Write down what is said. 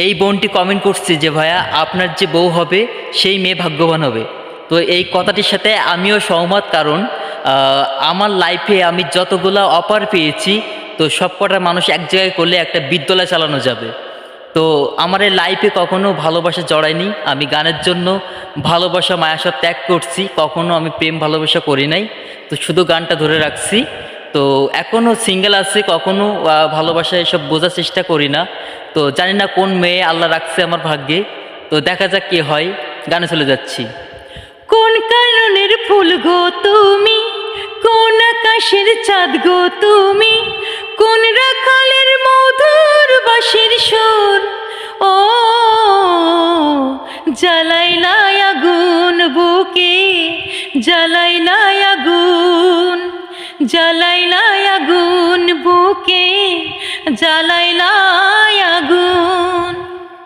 এই বোনটি কমেন্ট করছে যে ভাইয়া আপনার যে বউ হবে সেই মেয়ে ভাগ্যবান হবে। তো এই কথাটির সাথে আমিও সহমত, কারণ আমার লাইফে আমি যতগুলো অফার পেয়েছি তো সব কটা মানুষ এক জায়গায় করলে একটা বিদ্যালয় চালানো যাবে। তো আমার এই লাইফে কখনো ভালোবাসা জড়ায়নি, আমি গানের জন্য ভালোবাসা মায়া সব ত্যাগ করছি, কখনো আমি প্রেম ভালোবাসা করি নাই, তো শুধু গানটা ধরে রাখছি। তো এখনও সিঙ্গেল আছে, কখনো ভালোবাসা এসব বোঝার চেষ্টা করি না। তো জানি না কোন মেয়ে আল্লাহ রাখছে আমার ভাগ্যে, তো দেখা যাক কি হয়। গানে চলে যাচ্ছি। কোন কাননের ফুল গো তুমি, কোন আকাশের চাঁদ গো তুমি, কোন রাখালের মধুর বাঁশির সুর, ও জ্বালাইলাই আগুন বুকে, জ্বালাইলাই আগুন, জ্বালাইলাই আগুন বুকে, জ্বালাইলাই